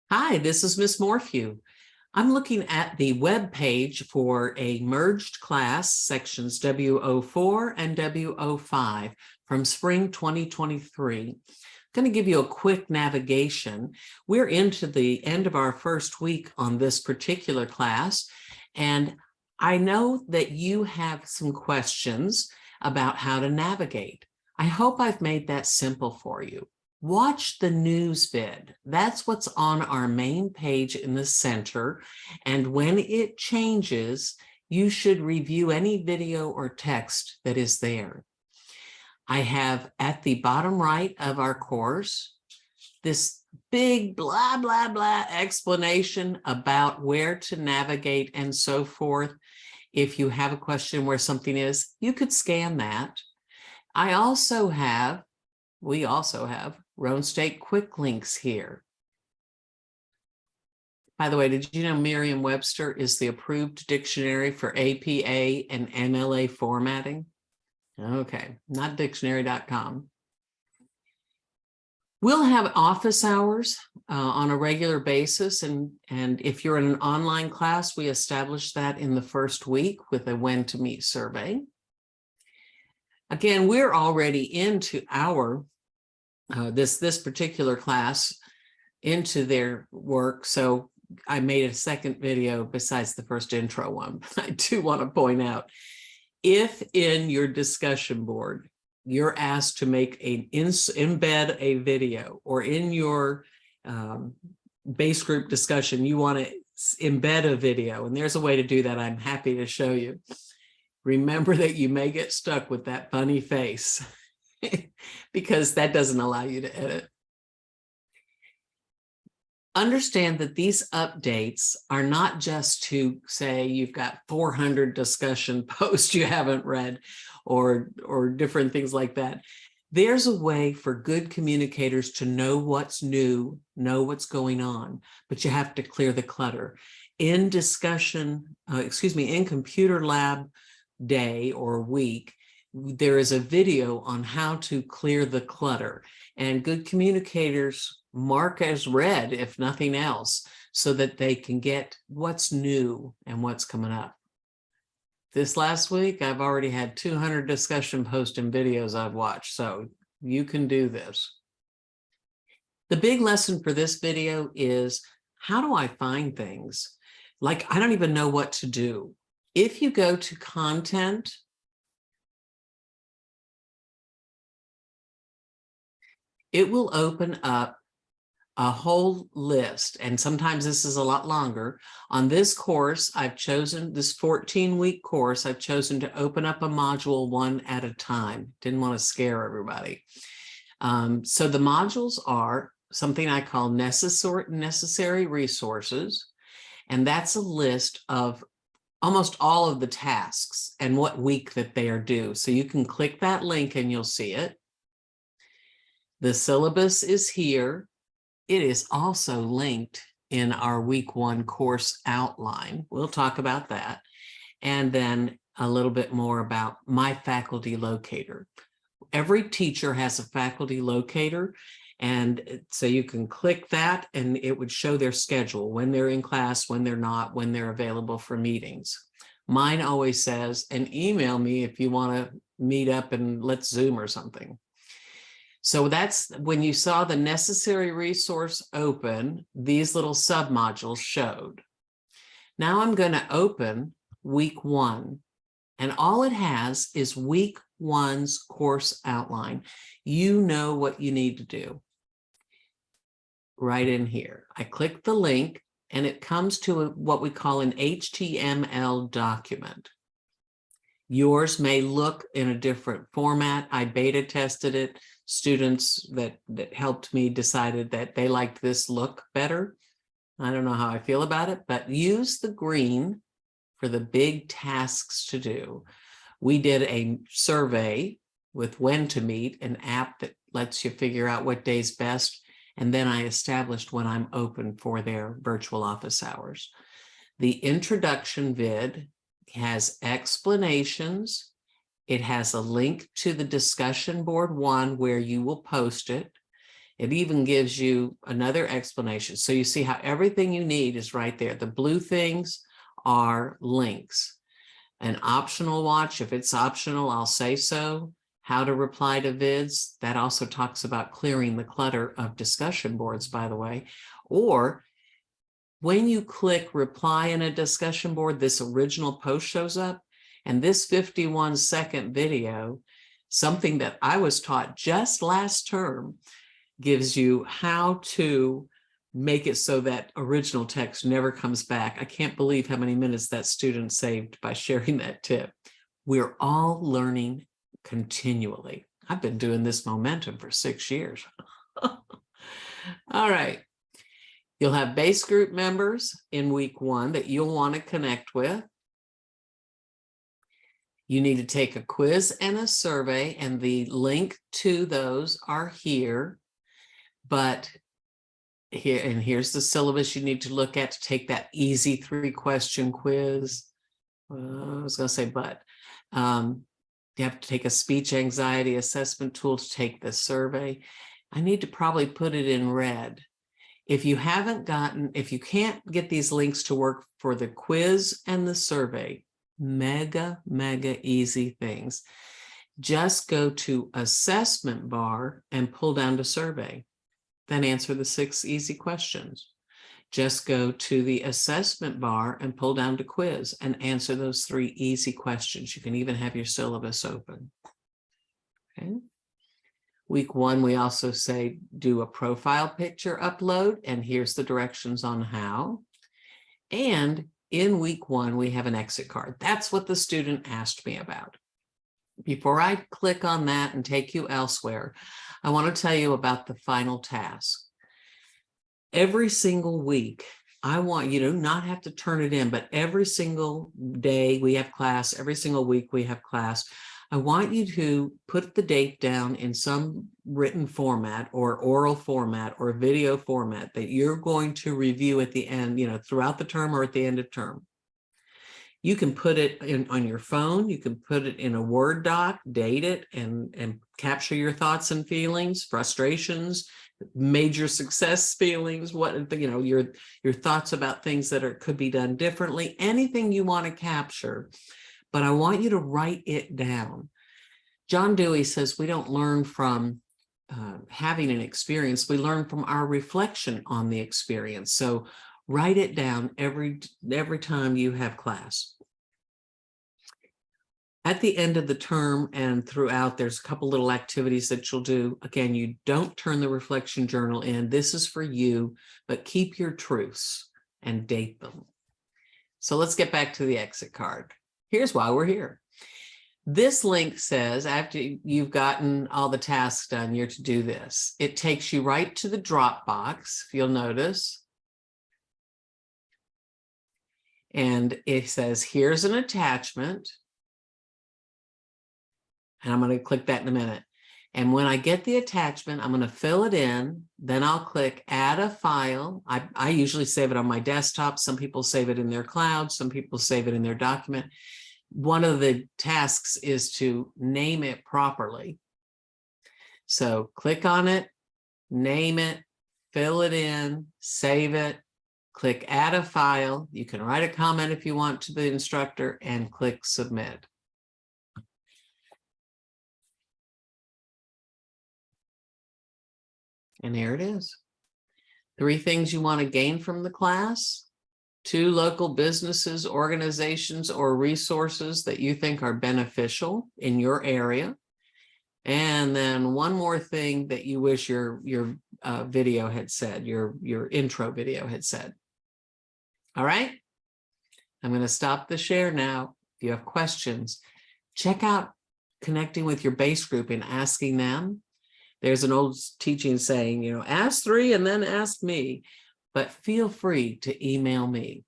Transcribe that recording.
Hi, this is Miss Morphew. I'm looking at the web page for a merged class, sections W04 and W05 from spring 2023. I'm going to give you a quick navigation. We're into the end of our first week on this particular class, and I know that you have some questions about how to navigate. I hope I've made that simple for you. Watch the news vid. That's what's on our main page in the center. And when it changes, you should review any video or text that is there. I have at the bottom right of our course, this big blah, blah, blah explanation about where to navigate and so forth. If you have a question where something is, you could scan that. We also have Roan State quick links here. By the way, did you know Merriam-Webster is the approved dictionary for APA and MLA formatting? Okay, not dictionary.com. We'll have office hours on a regular basis, and if you're in an online class, we establish that in the first week with a when to meet survey. Again, we're already into our this particular class into their work. So I made a second video besides the first intro one. I do want to point out, if in your discussion board, you're asked to make embed a video, or in your base group discussion, you want to embed a video, and there's a way to do that. I'm happy to show you. Remember that you may get stuck with that funny face because that doesn't allow you to edit. Understand that these updates are not just to say you've got 400 discussion posts you haven't read or different things like that. There's a way for good communicators to know what's new, know what's going on, but you have to clear the clutter. In in computer lab day or week, there is a video on how to clear the clutter, and good communicators mark as read, if nothing else, so that they can get what's new and what's coming up. This last week, I've already had 200 discussion posts and videos I've watched, so you can do this. The big lesson for this video is, how do I find things? Like, I don't even know what to do. If you go to content, it will open up a whole list, and sometimes this is a lot longer. On this course, I've chosen this 14-week course. I've chosen to open up a module one at a time. Didn't want to scare everybody. So the modules are something I call necessary resources, and that's a list of almost all of the tasks and what week that they are due. So you can click that link and you'll see it. The syllabus is here. It is also linked in our week one course outline. We'll talk about that. And then a little bit more about my faculty locator. Every teacher has a faculty locator, and so you can click that and it would show their schedule, when they're in class, when they're not, when they're available for meetings. Mine always says, and email me if you want to meet up and let's Zoom or something. So that's when you saw the necessary resource open, these little submodules showed. Now I'm going to open week one, and all it has is week one's course outline. You know what you need to do. Right in here, I click the link and it comes to what we call an HTML document. Yours may look in a different format. I beta tested it. Students that helped me decided that they liked this look better. I don't know how I feel about it, but use the green for the big tasks to do. We did a survey with When to Meet, an app that lets you figure out what day's best. And then I established when I'm open for their virtual office hours. The introduction vid has explanations. It has a link to the discussion board one where you will post it. It even gives you another explanation. So you see how everything you need is right there. The blue things are links. An optional watch, if it's optional, I'll say so. How to reply to vids. That also talks about clearing the clutter of discussion boards, by the way. Or when you click reply in a discussion board, this original post shows up. And this 51-second video, something that I was taught just last term, gives you how to make it so that original text never comes back. I can't believe how many minutes that student saved by sharing that tip. We're all learning continually. I've been doing this momentum for 6 years. All right. You'll have base group members in week 1 that you'll want to connect with. You need to take a quiz and a survey, and the link to those are here. But here's the syllabus you need to look at to take that easy 3-question quiz. I was going to say, but you have to take a speech anxiety assessment tool to take the survey. I need to probably put it in red. If you can't get these links to work for the quiz and the survey, mega easy things. Just go to assessment bar and pull down to survey. Then answer the 6 easy questions. Just go to the assessment bar and pull down to quiz and answer those 3 easy questions. You can even have your syllabus open. Okay. Week 1, we also say do a profile picture upload, and here's the directions on how. And in week 1, we have an exit card. That's what the student asked me about. Before I click on that and take you elsewhere, I want to tell you about the final task. Every single week, I want you to not have to turn it in, but every single day we have class, every single week we have class, I want you to put the date down in some written format or oral format or video format that you're going to review at the end, throughout the term or at the end of term. You can put it on your phone. You can put it in a Word doc, date it, and capture your thoughts and feelings, frustrations, major success feelings, your thoughts about things that could be done differently, anything you want to capture. But I want you to write it down. John Dewey says we don't learn from having an experience. We learn from our reflection on the experience. So write it down every time you have class. At the end of the term and throughout, there's a couple little activities that you'll do. Again, you don't turn the reflection journal in. This is for you, but keep your truths and date them. So let's get back to the exit card. Here's why we're here. This link says after you've gotten all the tasks done, you're to do this. It takes you right to the Dropbox, if you'll notice. And it says, here's an attachment. And I'm going to click that in a minute. And when I get the attachment, I'm going to fill it in. Then I'll click add a file. I usually save it on my desktop. Some people save it in their cloud. Some people save it in their document. One of the tasks is to name it properly. So click on it, name it, fill it in, save it, click add a file. You can write a comment if you want to the instructor and click submit. And here it is. 3 things you want to gain from the class. 2 local businesses, organizations, or resources that you think are beneficial in your area. And then 1 more thing that you wish your video had said, your intro video had said. All right. I'm going to stop the share now. If you have questions, check out connecting with your base group and asking them. There's an old teaching saying, ask 3 and then ask me. But feel free to email me.